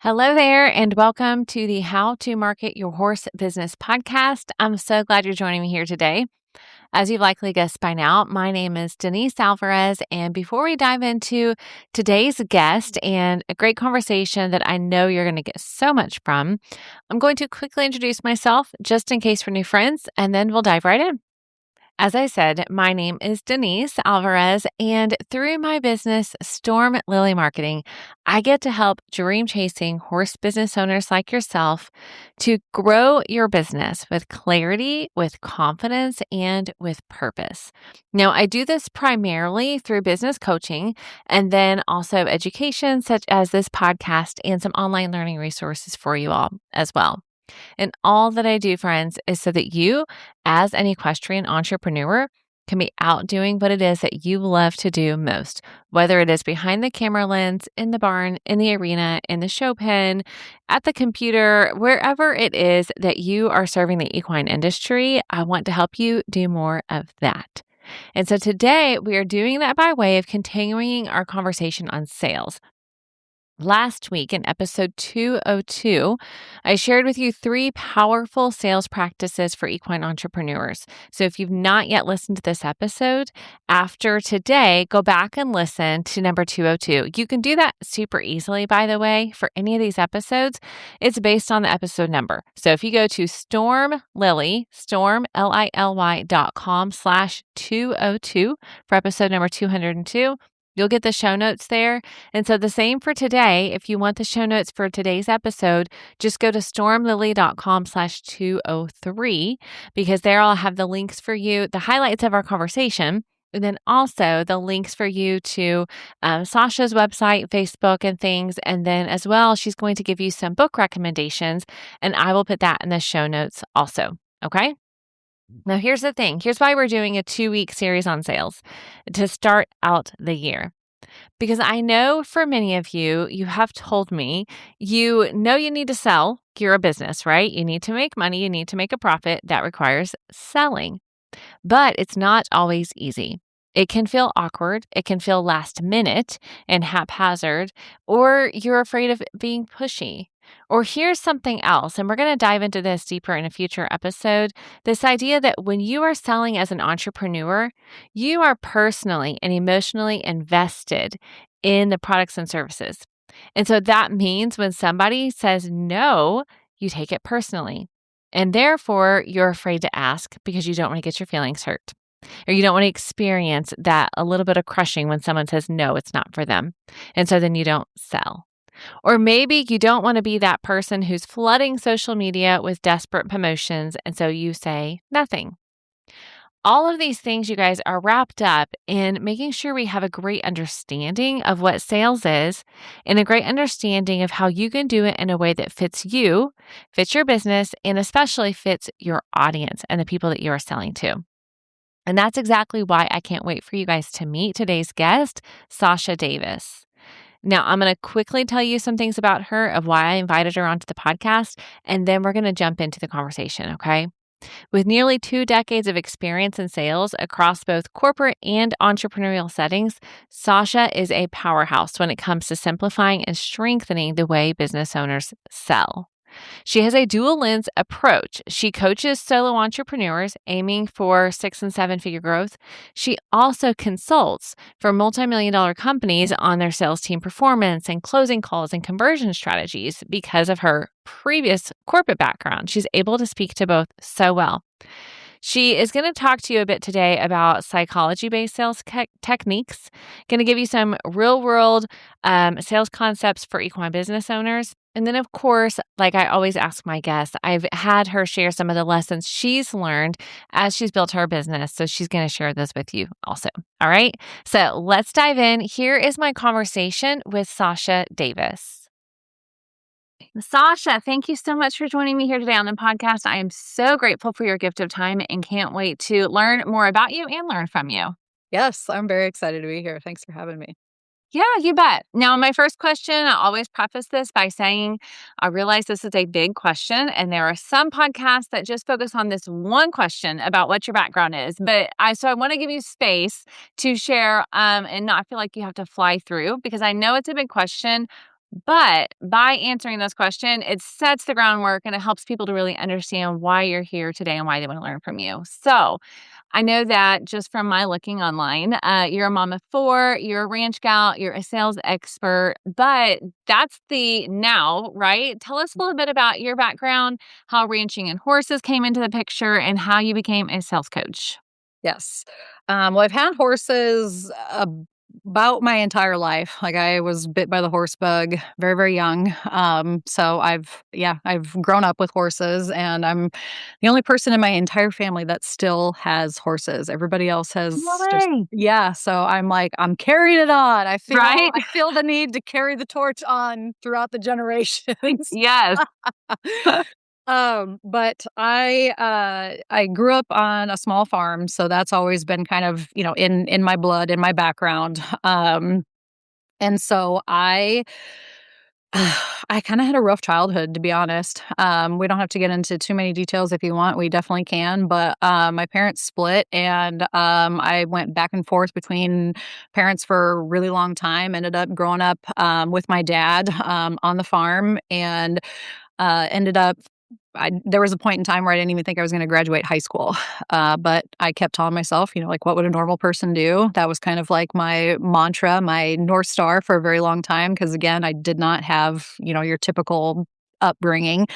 Hello there, and welcome to the How to Market Your Horse Business podcast. I'm so glad you're joining me here today. As you've likely guessed by now, my name is Denise Alvarez, and before we dive into today's guest and a great conversation that I know you're going to get so much from, I'm going to quickly introduce myself just in case for new friends, and then we'll dive right in. As I said, my name is Denise Alvarez, and through my business, Storm Lily Marketing, I get to help dream-chasing horse business owners like yourself to grow your business with clarity, with confidence, and with purpose. Now, I do this primarily through business coaching and then also education, such as this podcast and some online learning resources for you all as well. And all that I do, friends, is so that you, as an equestrian entrepreneur, can be out doing what it is that you love to do most, whether it is behind the camera lens, in the barn, in the arena, in the show pen, at the computer, wherever it is that you are serving the equine industry. I want to help you do more of that. And so today we are doing that by way of continuing our conversation on sales. Last week in episode 202, I shared with you 3 powerful sales practices for equine entrepreneurs. So if you've not yet listened to this episode, after today, go back and listen to number 202. You can do that super easily, by the way, for any of these episodes. It's based on the episode number. So if you go to stormlily.com/202 for episode number 202, you'll get the show notes there. And so the same for today. If you want the show notes for today's episode, just go to stormlily.com/203 because there I'll have the links for you, the highlights of our conversation, and then also the links for you to Sausha's website, Facebook, and things. And then as well, she's going to give you some book recommendations, and I will put that in the show notes also. Okay? Now, here's the thing. Here's why we're doing a 2-week series on sales to start out the year. Because I know for many of you, you have told me, you know you need to sell. You're a business, right? You need to make money. You need to make a profit. That requires selling. But it's not always easy. It can feel awkward. It can feel last minute and haphazard, or you're afraid of being pushy. Or here's something else, and we're going to dive into this deeper in a future episode, this idea that when you are selling as an entrepreneur, you are personally and emotionally invested in the products and services. And so that means when somebody says no, you take it personally. And therefore, you're afraid to ask because you don't want to get your feelings hurt. Or you don't want to experience that a little bit of crushing when someone says, no, it's not for them. And so then you don't sell. Or maybe you don't want to be that person who's flooding social media with desperate promotions, and so you say nothing. All of these things, you guys, are wrapped up in making sure we have a great understanding of what sales is and a great understanding of how you can do it in a way that fits you, fits your business, and especially fits your audience and the people that you are selling to. And that's exactly why I can't wait for you guys to meet today's guest, Sausha Davis. Now, I'm going to quickly tell you some things about her, of why I invited her onto the podcast, and then we're going to jump into the conversation, okay? With nearly 2 decades of experience in sales across both corporate and entrepreneurial settings, Sausha is a powerhouse when it comes to simplifying and strengthening the way business owners sell. She has a dual lens approach. She coaches solo entrepreneurs aiming for 6- and 7-figure growth. She also consults for multi-million-dollar companies on their sales team performance and closing calls and conversion strategies because of her previous corporate background. She's able to speak to both so well. She is going to talk to you a bit today about psychology-based sales techniques, going to give you some real-world sales concepts for equine business owners. And then, of course, like I always ask my guests, I've had her share some of the lessons she's learned as she's built her business. So she's going to share those with you also. All right. So let's dive in. Here is my conversation with Sausha Davis. Sausha, thank you so much for joining me here today on the podcast. I am so grateful for your gift of time and can't wait to learn more about you and learn from you. Yes, I'm very excited to be here. Thanks for having me. Yeah, you bet. Now, my first question, I always preface this by saying, I realize this is a big question, and there are some podcasts that just focus on this one question about what your background is. But I want to give you space to share and not feel like you have to fly through, because I know it's a big question. But by answering this question, it sets the groundwork and it helps people to really understand why you're here today and why they want to learn from you. So I know that just from my looking online, you're a mom of four, you're a ranch gal, you're a sales expert, but that's the now, right? Tell us a little bit about your background, how ranching and horses came into the picture, and how you became a sales coach. Yes. Well, I've had horses about my entire life. Like I was bit by the horse bug very, very young. So I've grown up with horses, and I'm the only person in my entire family that still has horses. Everybody else No has just way. yeah. So I'm like I'm carrying it on. Right? I feel the need to carry the torch on throughout the generations. Yes. But I grew up on a small farm, so that's always been kind of, in my blood, in my background. And so I kind of had a rough childhood, to be honest. We don't have to get into too many details if you want. We definitely can. But my parents split, and I went back and forth between parents for a really long time. Ended up growing up with my dad on the farm, and ended up there was a point in time where I didn't even think I was gonna graduate high school, but I kept telling myself, like, "What would a normal person do?" That was kind of like my mantra, my North Star for a very long time. Because again, I did not have, your typical upbringing,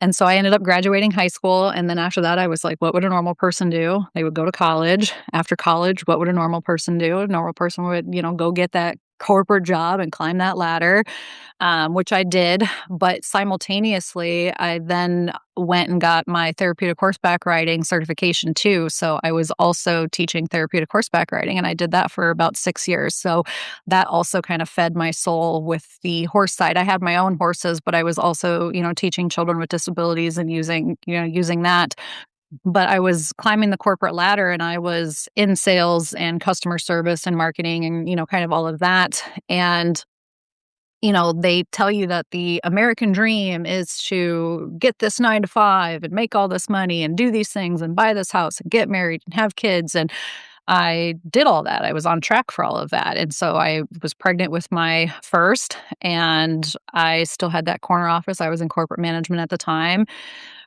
and so I ended up graduating high school, and then after that, I was like, "What would a normal person do?" They would go to college. After college, what would a normal person do? A normal person would, go get that corporate job and climb that ladder, which I did. But simultaneously, I then went and got my therapeutic horseback riding certification too. So I was also teaching therapeutic horseback riding, and I did that for about 6 years. So that also kind of fed my soul with the horse side. I had my own horses, but I was also, teaching children with disabilities and using that. But I was climbing the corporate ladder, and I was in sales and customer service and marketing and, kind of all of that. And they tell you that the American dream is to get this 9 to 5 and make all this money and do these things and buy this house and get married and have kids. And I did all that. I was on track for all of that. And so I was pregnant with my first, and I still had that corner office. I was in corporate management at the time,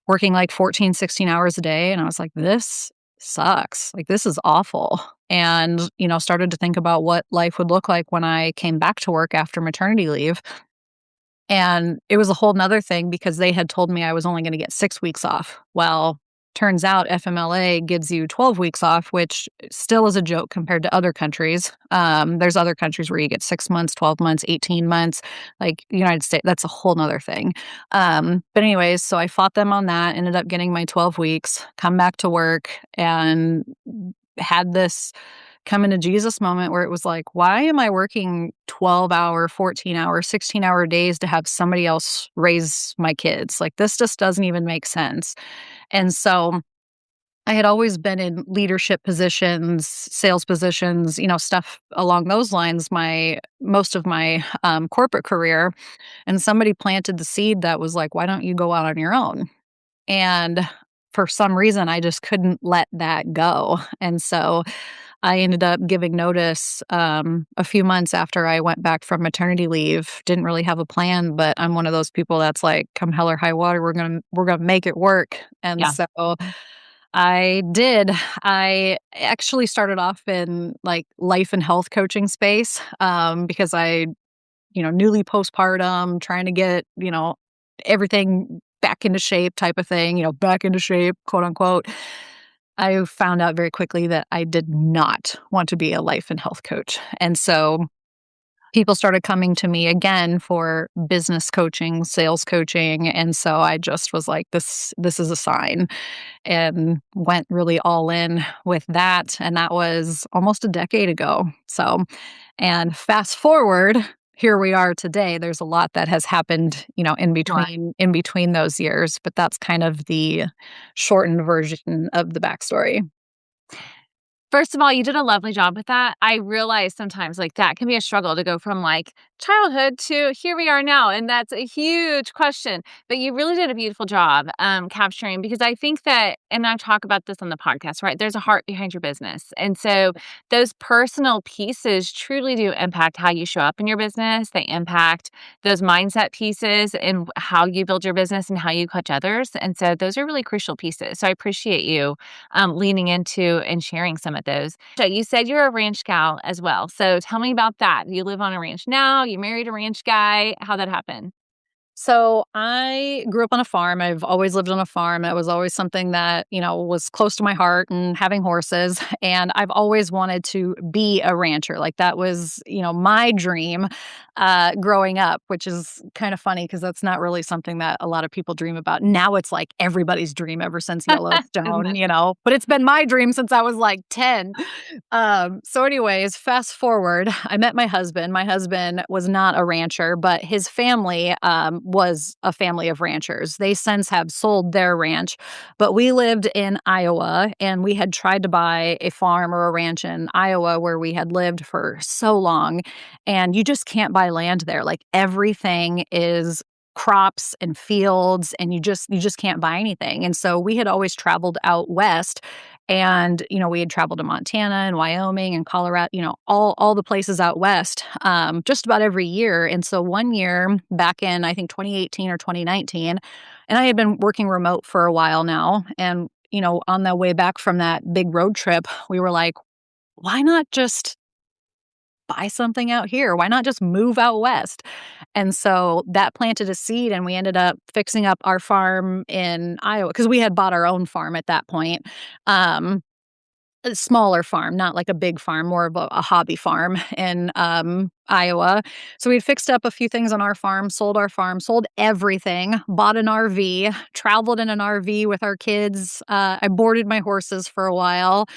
working like 14, 16 hours a day. And I was like, this sucks. Like, this is awful. And, started to think about what life would look like when I came back to work after maternity leave. And it was a whole nother thing because they had told me I was only going to get 6 weeks off. Well, turns out FMLA gives you 12 weeks off, which still is a joke compared to other countries. There's other countries where you get 6 months, 12 months, 18 months, like United States. That's a whole nother thing. But anyways, so I fought them on that, ended up getting my 12 weeks, come back to work, and had this come into Jesus moment where it was like, why am I working 12-hour, 14-hour, 16-hour days to have somebody else raise my kids? Like, this just doesn't even make sense. And so I had always been in leadership positions, sales positions, stuff along those lines, most of my corporate career. And somebody planted the seed that was like, why don't you go out on your own? And for some reason, I just couldn't let that go. And so I ended up giving notice a few months after I went back from maternity leave. Didn't really have a plan, but I'm one of those people that's like, come hell or high water, we're gonna make it work. And Yeah. so I did. I actually started off in like life and health coaching space because newly postpartum, trying to get, everything back into shape type of thing, back into shape, quote unquote. I found out very quickly that I did not want to be a life and health coach. And so people started coming to me again for business coaching, sales coaching. And so I just was like, this is a sign, and went really all in with that. And that was almost a decade ago. So, and fast forward, here we are today. There's a lot that has happened, Right. in between those years, but that's kind of the shortened version of the backstory. First of all, you did a lovely job with that. I realize sometimes, like, that can be a struggle to go from, like, childhood to here we are now. And that's a huge question. But you really did a beautiful job capturing, because I think that, and I talk about this on the podcast, right? There's a heart behind your business. And so those personal pieces truly do impact how you show up in your business. They impact those mindset pieces and how you build your business and how you coach others. And so those are really crucial pieces. So I appreciate you leaning into and sharing some of those. So you said you're a ranch gal as well. So tell me about that. You live on a ranch now. You married a ranch guy. How'd that happen? So I grew up on a farm. I've always lived on a farm. It was always something that, was close to my heart, and having horses. And I've always wanted to be a rancher. Like that was, my dream growing up, which is kind of funny because that's not really something that a lot of people dream about. Now it's like everybody's dream ever since Isn't Yellowstone, that but it's been my dream since I was like 10. So anyways, fast forward, I met my husband. My husband was not a rancher, but his family was a family of ranchers. They since have sold their ranch, but we lived in Iowa, and we had tried to buy a farm or a ranch in Iowa where we had lived for so long, and you just can't buy land there. Like everything is crops and fields, and you just can't buy anything. And so we had always traveled out west, and we had traveled to Montana and Wyoming and Colorado, all the places out west, just about every year. And so one year back in, I think, 2018 or 2019, and I had been working remote for a while now, and on the way back from that big road trip, we were like, why not just buy something out here? Why not just move out west? And so that planted a seed, and we ended up fixing up our farm in Iowa because we had bought our own farm at that point. Um, a smaller farm, not like a big farm, more of a hobby farm in Iowa. So we'd fixed up a few things on our farm, sold everything, bought an RV, traveled in an RV with our kids. I boarded my horses for a while,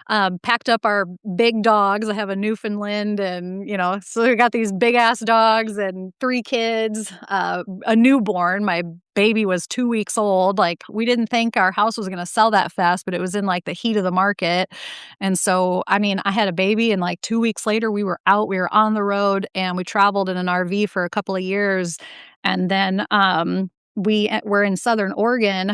packed up our big dogs. I have a Newfoundland, and so we got these big ass dogs and 3 kids, a newborn. My baby was 2 weeks old. Like, we didn't think our house was going to sell that fast, but it was in like the heat of the market. And so, I mean, I had a baby, and like 2 weeks later, we were on the road, and we traveled in an RV for a couple of years. And then, we were in Southern Oregon,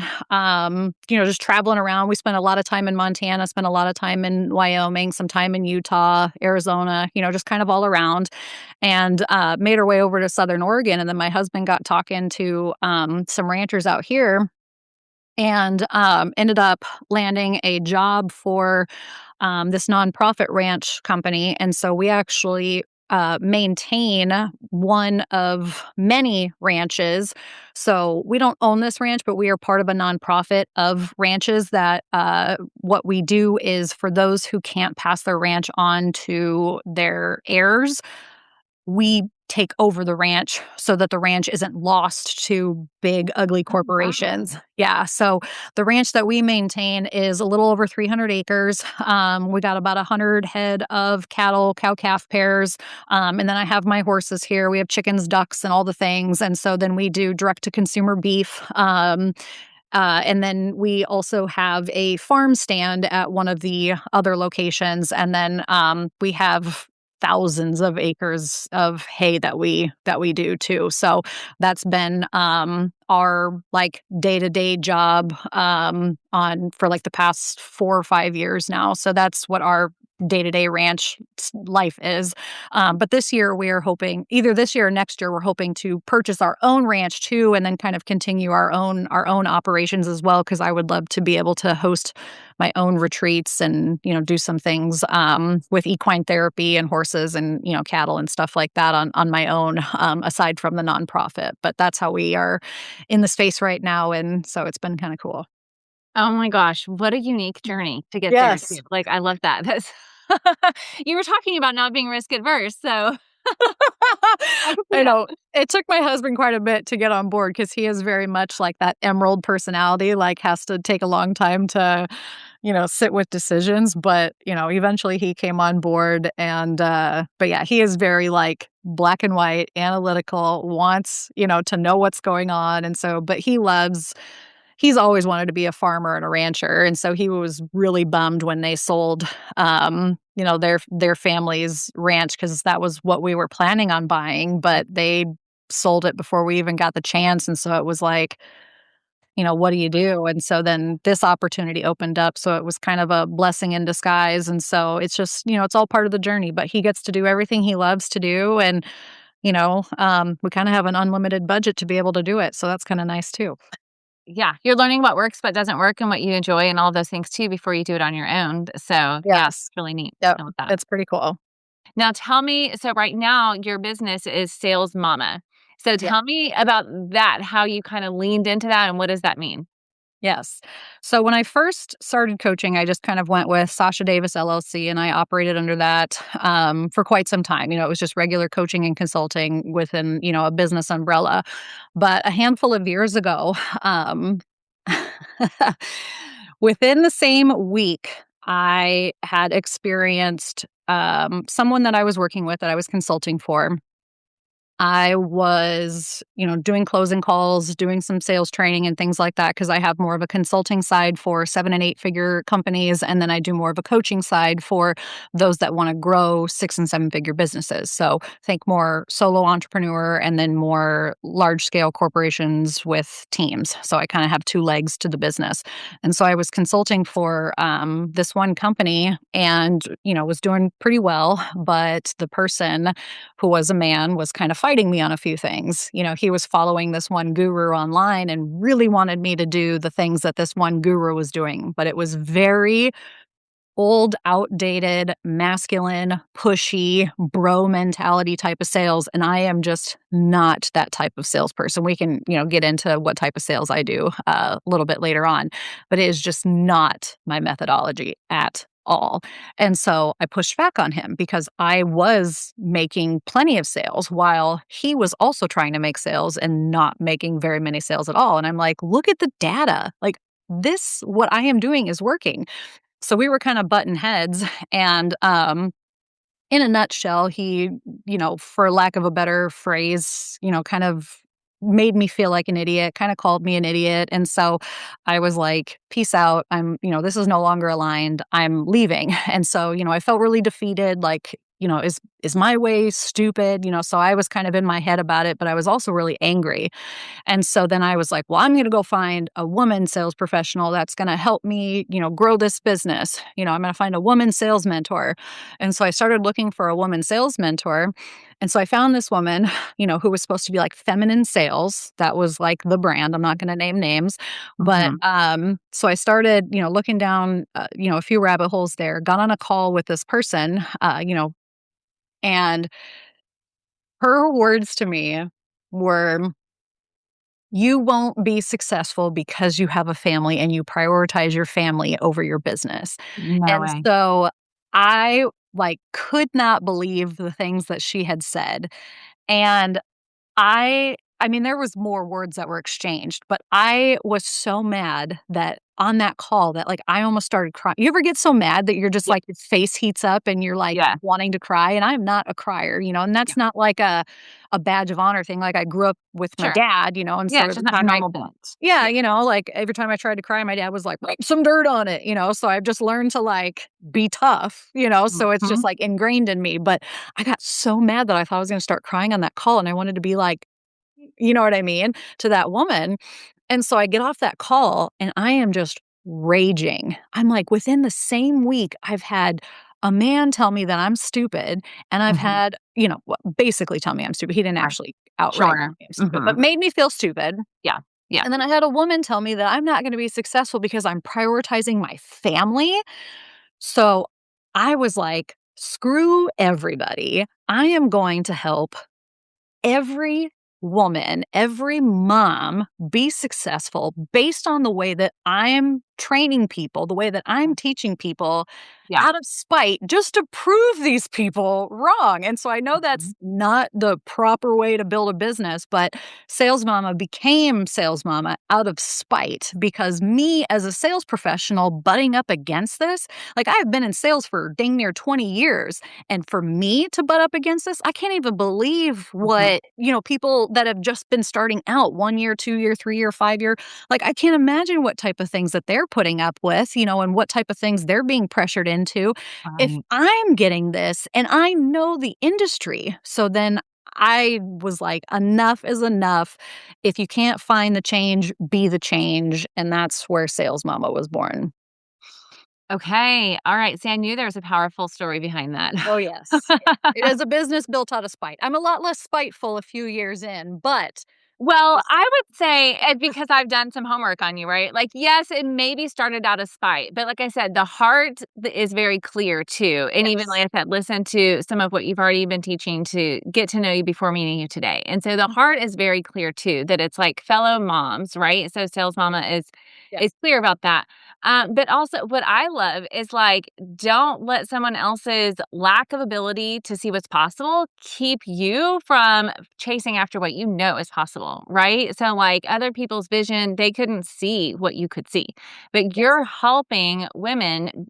just traveling around. We spent a lot of time in Montana, spent a lot of time in Wyoming, some time in Utah, Arizona, just kind of all around, and made our way over to Southern Oregon. And then my husband got talking to some ranchers out here, and ended up landing a job for this nonprofit ranch company. And so we actually maintain one of many ranches. So we don't own this ranch, but we are part of a nonprofit of ranches that what we do is, for those who can't pass their ranch on to their heirs, we take over the ranch so that the ranch isn't lost to big, ugly Oh, wow. corporations. Yeah. So the ranch that we maintain is a little over 300 acres. We got about 100 head of cattle, cow calf pairs. And then I have my horses here. We have chickens, ducks, and all the things. And so then we do direct to consumer beef. And then we also have a farm stand at one of the other locations. And then we have thousands of acres of hay that we do too. So that's been our like day-to-day job on for like the past 4 or 5 years now. So that's what our day-to-day ranch life is. But this year we are hoping, either this year or next year, we're hoping to purchase our own ranch too, and then kind of continue our own operations as well, because I would love to be able to host my own retreats and do some things with equine therapy and horses and cattle and stuff like that on my own, aside from the nonprofit. But that's how we are in the space right now, and so it's been kind of cool. Oh my gosh, what a unique journey to get there Yes. too. Like, I love that. That's you were talking about not being risk adverse, so I can see I that. know. It took my husband quite a bit to get on board because he is very much like that emerald personality, like has to take a long time to, sit with decisions. But, eventually he came on board, and, but yeah, he is very like black and white, analytical, wants, to know what's going on. And so, but he's always wanted to be a farmer and a rancher, and so he was really bummed when they sold, their family's ranch because that was what we were planning on buying, but they sold it before we even got the chance, and so it was like, what do you do? And so then this opportunity opened up, so it was kind of a blessing in disguise, and so it's just, it's all part of the journey, but he gets to do everything he loves to do, and, we kinda have an unlimited budget to be able to do it, so that's kinda nice too. Yeah, you're learning what works, what doesn't work, and what you enjoy and all those things too before you do it on your own. So, yeah, Yes. it's really neat. Yep. I love that. It's pretty cool. Now tell me, so right now your business is Sales Mama. So Yeah. tell me about that, how you kinda leaned into that, and what does that mean? Yes. So when I first started coaching, I just kind of went with Sausha Davis LLC, and I operated under that for quite some time. It was just regular coaching and consulting within, a business umbrella. But a handful of years ago, within the same week, I had experienced someone that I was working with that I was consulting for. I was, doing closing calls, doing some sales training and things like that because I have more of a consulting side for 7 and 8 figure companies. And then I do more of a coaching side for those that want to grow 6 and 7 figure businesses. So think more solo entrepreneur and then more large scale corporations with teams. So I kind of have 2 legs to the business. And so I was consulting for this one company and, was doing pretty well. But the person who was a man, was kind of fighting me on a few things. He was following this one guru online and really wanted me to do the things that this one guru was doing. But it was very old, outdated, masculine, pushy, bro mentality type of sales. And I am just not that type of salesperson. We can, get into what type of sales I do a little bit later on, but it is just not my methodology at all. And so I pushed back on him because I was making plenty of sales while he was also trying to make sales and not making very many sales at all. And I'm like, look at the data. Like, what I am doing is working. So we were kind of button heads and, in a nutshell, he, for lack of a better phrase, kind of made me feel like an idiot, kind of called me an idiot. And so I was like, peace out. This is no longer aligned. I'm leaving. And so, I felt really defeated. Like, is my way stupid? So I was kind of in my head about it, but I was also really angry. And so then I was like, well, I'm going to go find a woman sales professional that's going to help me, grow this business. I'm going to find a woman sales mentor. And so I started looking for a woman sales mentor. And so I found this woman, who was supposed to be like feminine sales. That was like the brand. I'm not going to name names. But Mhm. so I started, looking down, a few rabbit holes there, got on a call with this person, and her words to me were, you won't be successful because you have a family and you prioritize your family over your business. No And way. so I like could not believe the things that she had said. And I mean, there was more words that were exchanged, but I was so mad that on that call that, like, I almost started crying. You ever get so mad that you're just, Yeah, like, your face heats up and you're, like, yeah, wanting to cry? And I'm not a crier, and yeah. that's not like a badge of honor thing. Like, I grew up with my Sure. dad, and Yeah, so it's every just not a time normal dance. yeah, Yeah. like, every time I tried to cry, my dad was like, "Rub some dirt on it," so I've just learned to, like, be tough, so it's just, Mhm. like, ingrained in me, but I got so mad that I thought I was gonna start crying on that call, and I wanted to be like, you know what I mean, to that woman, and so I get off that call, and I am just raging. I'm like, within the same week, I've had a man tell me that I'm stupid, and I've Mhm. had, basically tell me I'm stupid. He didn't Right. actually outright tell Sure. me I'm stupid, but Mhm. made me feel stupid. Yeah. Yeah. And then I had a woman tell me that I'm not gonna be successful because I'm prioritizing my family. So I was like, screw everybody. I am going to help every woman, every mom be successful based on the way that I am training people, the way that I'm teaching people Yeah. out of spite just to prove these people wrong. And so I know Mhm. that's not the proper way to build a business, but Sales Mama became Sales Mama out of spite because me as a sales professional butting up against this, like I've been in sales for dang near 20 years. And for me to butt up against this, I can't even believe Mhm. what, people that have just been starting out 1 year, 2 year, 3 year, 5 year, like I can't imagine what type of things that they're putting up with, and what type of things they're being pressured into. If Right. I'm getting this and I know the industry, so then I was like, enough is enough. If you can't find the change, be the change. And that's where Sales Mama was born. Okay. All right. See, I knew there was a powerful story behind that. Oh, yes. Yeah. It is a business built out of spite. I'm a lot less spiteful a few years in, but Well, this I would say, because I've done some homework on you, right? Like, yes, it maybe started out of spite, but like I said, the heart is very clear too. And even yes. like I said, listen to some of what you've already been teaching to get to know you before meeting you today. And so the heart is very clear too, that it's like fellow moms, right? So Sales Mama Yeah. is clear about that. But also what I love is like, don't let someone else's lack of ability to see what's possible keep you from chasing after what you know is possible, right? So, like other people's vision, they couldn't see what you could see, but Yes. you're helping women.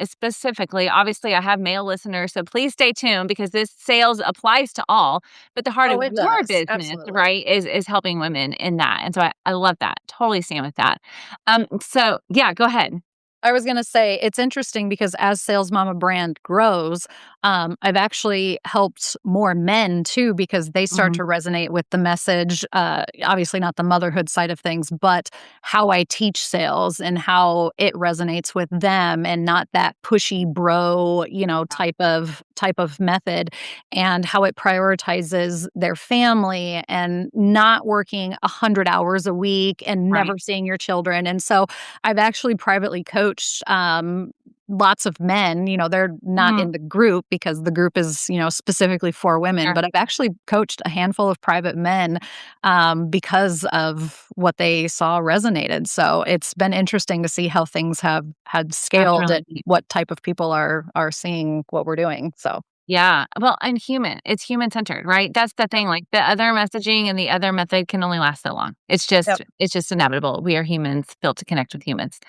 Specifically, obviously, I have male listeners, so please stay tuned because this sales applies to all. But the heart Oh, of it your does. business, Absolutely. right, is helping women in that, and so I love that. Totally stand with that. So yeah, go ahead. I was gonna say it's interesting because as Sales Mama brand grows, I've actually helped more men too because they start Mhm. to resonate with the message. Obviously, not the motherhood side of things, but how I teach sales and how it resonates with them, and not that pushy bro, type of method, and how it prioritizes their family and not working 100 hours a week and Right. never seeing your children. And so I've actually privately coached lots of men. They're not Mhm. in the group because the group is, specifically for women, Sure. but I've actually coached a handful of private men because of what they saw resonated. So it's been interesting to see how things have had That's scaled really and neat. what type of people are seeing what we're doing. So Yeah. Well, and human. It's human centered, right? That's the yep, thing. Like the other messaging and the other method can only last so long. yep, It's just inevitable. We are humans built to connect with humans.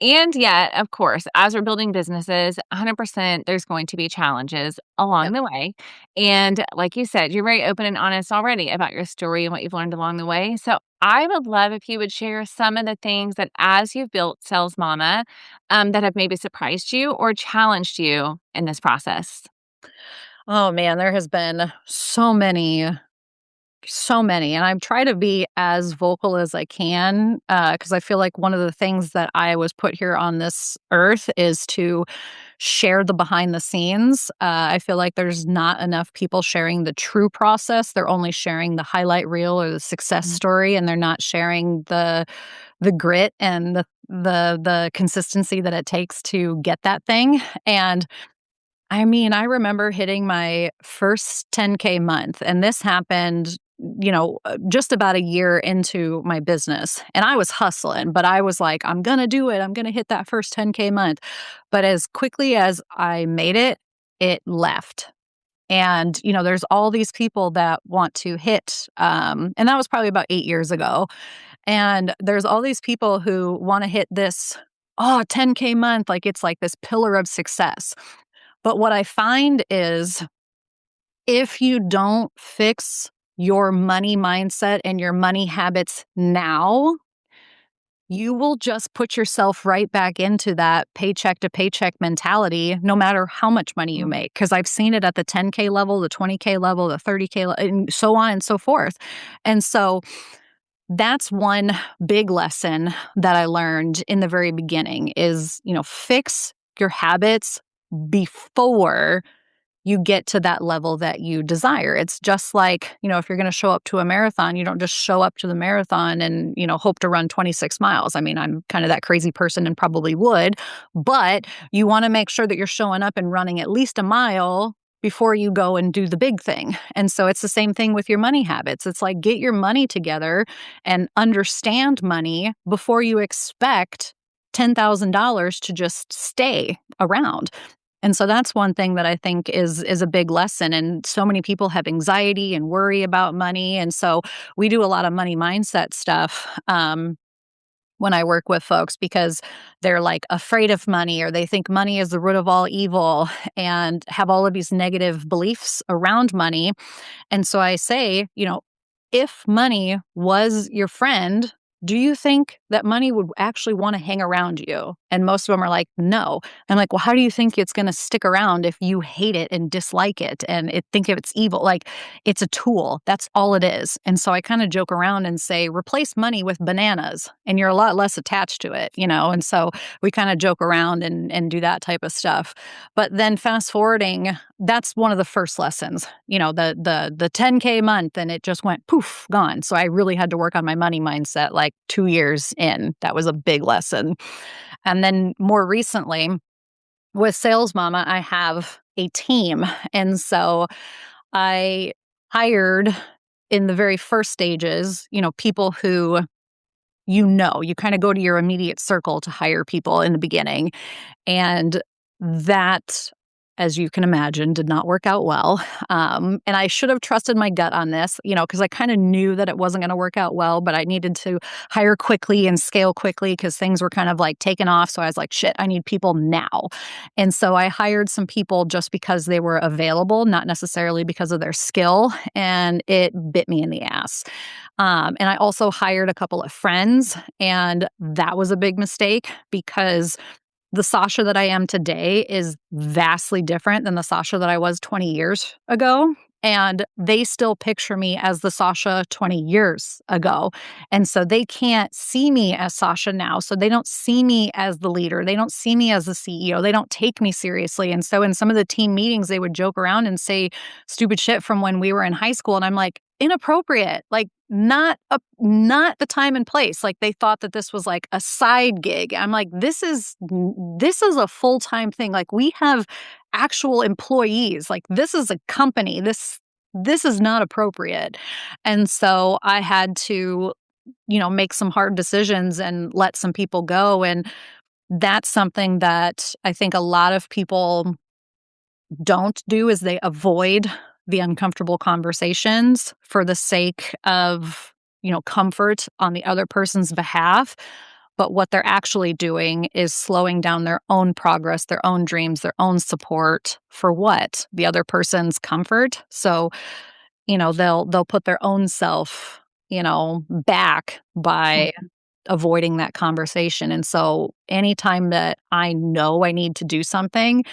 And yet, of course, as we're building businesses, 100% there's going to be challenges along yep. the way. And like you said, you're very open and honest already about your story and what you've learned along the way. So I would love if you would share some of the things that as you've built Sales Mama, that have maybe surprised you or challenged you in this process. Oh man, there has been so many, and I try to be as vocal as I can, because I feel like one of the things that I was put here on this earth is to share the behind the scenes. I feel like there's not enough people sharing the true process. They're only sharing the highlight reel or the success Mhm. story, and they're not sharing the grit and the consistency that it takes to get that thing. And I mean, I remember hitting my first 10K month, and this happened, just about a year into my business. And I was hustling, but I was like, I'm going to do it. I'm going to hit that first 10K month. But as quickly as I made it, it left. And, there's all these people that want to hit, and that was probably about 8 years ago. And there's all these people who want to hit this, 10K month, like it's like this pillar of success. But what I find is if you don't fix your money mindset and your money habits now, you will just put yourself right back into that paycheck to paycheck mentality, no matter how much money you Mhm. make. Because I've seen it at the 10K level, the 20K level, the 30K, and so on and so forth. And so that's one big lesson that I learned in the very beginning is, fix your habits before you get to that level that you desire. It's just like, if you're going to show up to a marathon, you don't just show up to the marathon and, hope to run 26 miles. I mean, I'm kind of that crazy person and probably would, but you want to make sure that you're showing up and running at least a mile before you go and do the big thing. And so it's the same thing with your money habits. It's like get your money together and understand money before you expect $10,000 to just stay around. And so that's one thing that I think is a big lesson. And so many people have anxiety and worry about money. And so we do a lot of money mindset stuff. When I work with folks because they're like afraid of money or they think money is the root of all evil and have all of these negative beliefs around money. And so I say, if money was your friend, do you think that money would actually want to hang around you? And most of them are like, no. I'm like, well, how do you think it's going to stick around if you hate it and dislike it and think it's evil? Like, it's a tool. That's all it is. And so I kind of joke around and say, replace money with bananas and you're a lot less attached to it, And so we kind of joke around and do that type of stuff. But then fast forwarding, that's one of the first lessons, the 10K month, and it just went poof, gone. So I really had to work on my money mindset like 2 years in. That was a big lesson. And then more recently with Sales Mama, I have a team. And so I hired in the very first stages, people who you kind of go to your immediate circle to hire people in the beginning. And that, as you can imagine, did not work out well. And I should have trusted my gut on this, because I kind of knew that it wasn't going to work out well, but I needed to hire quickly and scale quickly because things were kind of like taking off. So I was like, shit, I need people now. And so I hired some people just because they were available, not necessarily because of their skill. And it bit me in the ass. And I also hired a couple of friends, and that was a big mistake because the Sausha that I am today is vastly different than the Sausha that I was 20 years ago. And they still picture me as the Sausha 20 years ago. And so they can't see me as Sausha now. So they don't see me as the leader. They don't see me as the CEO. They don't take me seriously. And so in some of the team meetings, they would joke around and say stupid shit from when we were in high school. And I'm like, inappropriate, like not the time and place. Like they thought that this was like a side gig. I'm like, this is a full-time thing. Like we have actual employees. Like this is a company. This is not appropriate. And so I had to, make some hard decisions and let some people go. And that's something that I think a lot of people don't do is they avoid the uncomfortable conversations for the sake of, comfort on the other person's behalf. But what they're actually doing is slowing down their own progress, their own dreams, their own support for what? The other person's comfort. So, they'll put their own self, back by avoiding that conversation. And so anytime that I know I need to do something,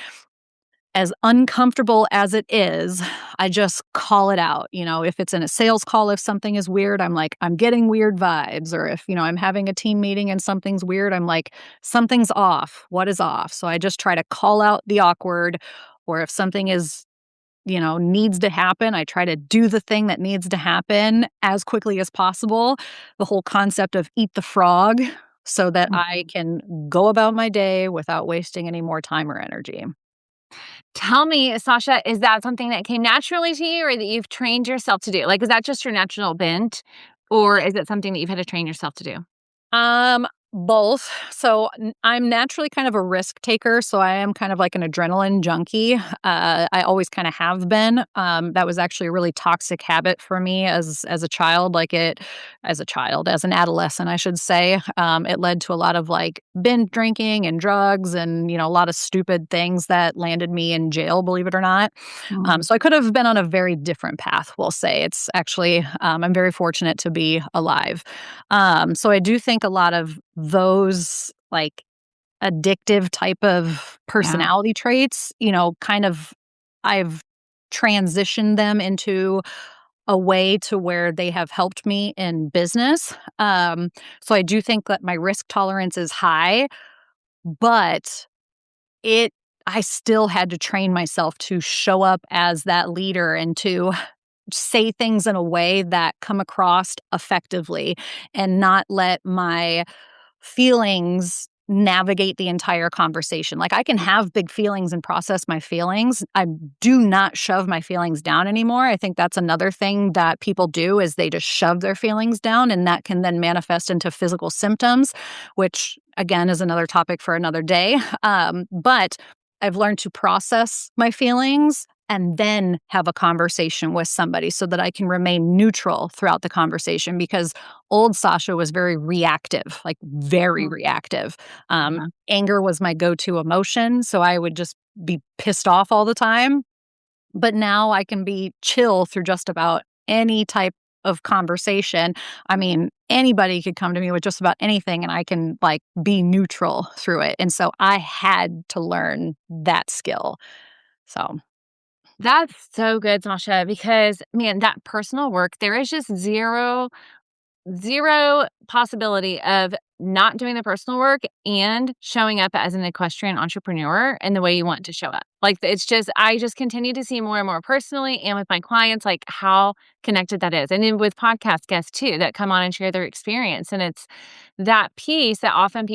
as uncomfortable as it is, I just call it out. If it's in a sales call, if something is weird, I'm like, I'm getting weird vibes. Or if, I'm having a team meeting and something's weird, I'm like, something's off. What is off? So I just try to call out the awkward. Or if something is, needs to happen, I try to do the thing that needs to happen as quickly as possible. The whole concept of eat the frog so that I can go about my day without wasting any more time or energy. Tell me, Sausha, is that something that came naturally to you or that you've trained yourself to do? Like, is that just your natural bent or is it something that you've had to train yourself to do? Both. So I'm naturally kind of a risk taker. So I am kind of like an adrenaline junkie. I always kind of have been. That was actually a really toxic habit for me as a child. As an adolescent, I should say. It led to a lot of like binge drinking and drugs and, a lot of stupid things that landed me in jail, believe it or not. So I could have been on a very different path, we'll say. It's actually, I'm very fortunate to be alive. So I do think a lot of those like addictive type of personality traits, kind of I've transitioned them into a way to where they have helped me in business. So I do think that my risk tolerance is high, but I still had to train myself to show up as that leader and to say things in a way that come across effectively and not let my feelings navigate the entire conversation. Like I can have big feelings and process my feelings. I do not shove my feelings down anymore. I think that's another thing that people do is they just shove their feelings down, and that can then manifest into physical symptoms, which again is another topic for another day. But I've learned to process my feelings and then have a conversation with somebody so that I can remain neutral throughout the conversation, because old Sausha was very reactive, like very Mm, reactive. yeah. Anger was my go-to emotion, so I would just be pissed off all the time. But now I can be chill through just about any type of conversation. I mean, anybody could come to me with just about anything and I can like be neutral through it. And so I had to learn that skill. So, That's so good, Sasha, because man, that personal work, there is just zero possibility of not doing the personal work and showing up as an equestrian entrepreneur in the way you want to show up. Like it's just, I just continue to see more and more personally and with my clients, like how connected that is. And then with podcast guests too, that come on and share their experience. And it's that piece that often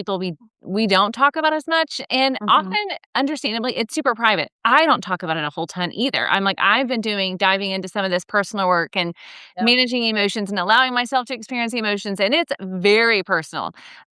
we don't talk about as much. And mhm, often, understandably, it's super private. I don't talk about it a whole ton either. I'm like, I've been diving into some of this personal work and yeah, managing emotions and allowing myself to experience emotions. And it's very personal.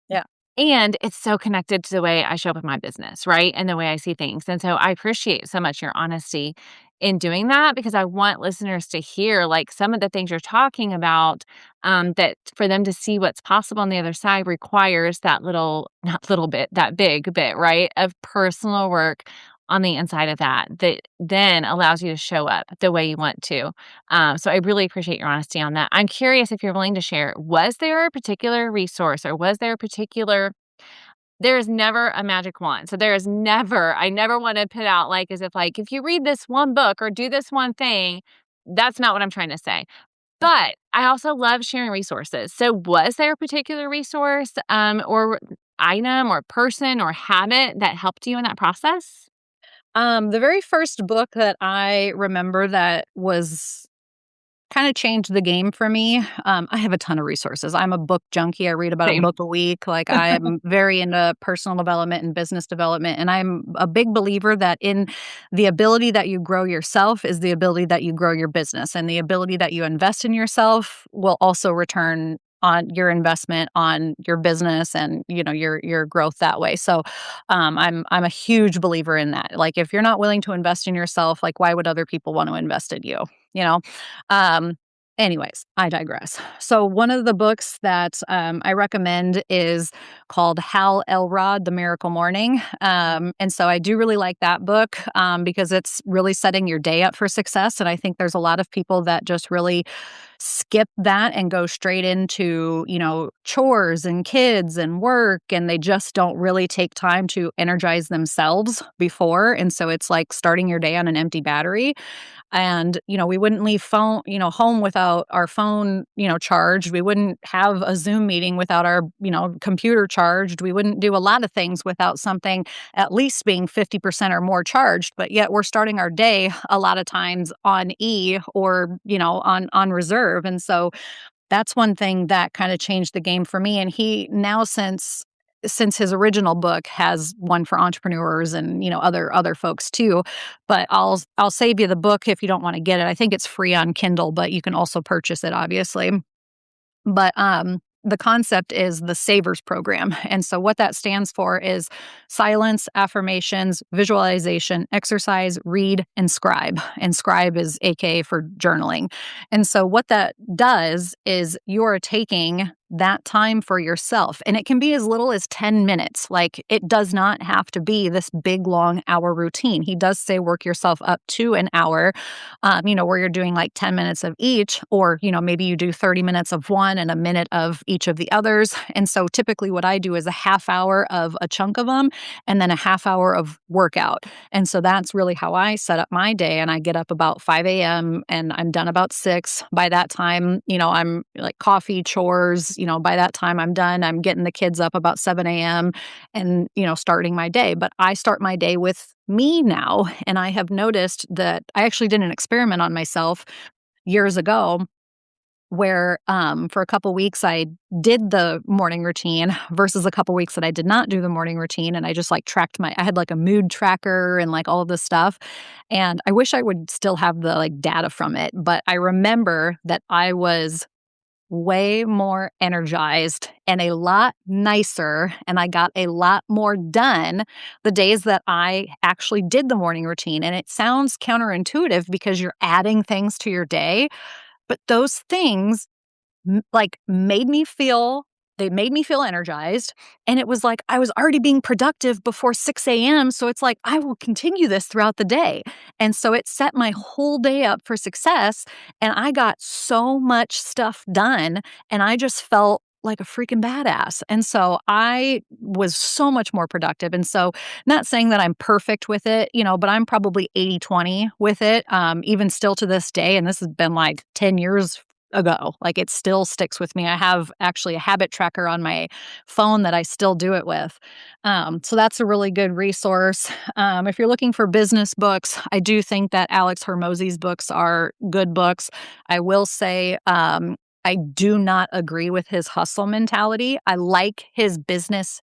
yeah. And it's so connected to the way I show up in my business, right? And the way I see things. And so I appreciate so much your honesty in doing that, because I want listeners to hear like some of the things you're talking about, that for them to see what's possible on the other side requires that little, not little bit, that big bit, right? Of personal work on the inside of that, that then allows you to show up the way you want to. So I really appreciate your honesty on that. I'm curious if you're willing to share, was there a particular resource or was there a particular, there is never a magic wand. So there is never, I never want to put out like as if like, if you read this one book or do this one thing, that's not what I'm trying to say. But I also love sharing resources. So was there a particular resource, or item or person or habit that helped you in that process? The very first book that I remember that was kind of changed the game for me. I have a ton of resources. I'm a book junkie. I read about a Same. book a week. Like I'm very into personal development and business development. And I'm a big believer that in the ability that you grow yourself is the ability that you grow your business. And the ability that you invest in yourself will also return on your investment on your business and your growth that way. So I'm a huge believer in that. Like if you're not willing to invest in yourself, like why would other people want to invest in you? You know? Um, Anyways, I digress. So one of the books that I recommend is called Hal Elrod, The Miracle Morning. And so I do really like that book because it's really setting your day up for success. And I think there's a lot of people that just really skip that and go straight into, chores and kids and work, and they just don't really take time to energize themselves before. And so it's like starting your day on an empty battery. And we wouldn't leave home without our phone charged. We wouldn't have a Zoom meeting without our computer charged. We wouldn't do a lot of things without something at least being 50% or more charged. But yet we're starting our day a lot of times on E or on reserve. And so that's one thing that kind of changed the game for me. And he now, since his original book, has one for entrepreneurs and other folks too. But I'll save you the book if you don't want to get it. I think it's free on Kindle, but you can also purchase it obviously. But the concept is the Savers program. And so what that stands for is silence, affirmations, visualization, exercise, read, and scribe. And scribe is AKA for journaling. And so what that does is you're taking that time for yourself. And it can be as little as 10 minutes. Like it does not have to be this big, long hour routine. He does say work yourself up to an hour, where you're doing like 10 minutes of each, or, maybe you do 30 minutes of one and a minute of each of the others. And so typically what I do is a half hour of a chunk of them and then a half hour of workout. And so that's really how I set up my day. And I get up about 5 a.m. and I'm done about 6. By that time, I'm like coffee, chores, by that time I'm done. I'm getting the kids up about 7 a.m. and, starting my day. But I start my day with me now. And I have noticed that I actually did an experiment on myself years ago where for a couple weeks I did the morning routine versus a couple weeks that I did not do the morning routine. And I just like tracked I had like a mood tracker and like all of this stuff. And I wish I would still have the like data from it. But I remember that I was way more energized and a lot nicer, and I got a lot more done the days that I actually did the morning routine. And it sounds counterintuitive because you're adding things to your day, but those things like made me feel energized. And it was like I was already being productive before 6 a.m. So it's like, I will continue this throughout the day. And so it set my whole day up for success. And I got so much stuff done. And I just felt like a freaking badass. And so I was so much more productive. And so, not saying that I'm perfect with it, but I'm probably 80/20 with it, even still to this day. And this has been like 10 years ago. Like it still sticks with me. I have actually a habit tracker on my phone that I still do it with. So that's a really good resource. If you're looking for business books, I do think that Alex Hormozy's books are good books. I will say, I do not agree with his hustle mentality. I like his business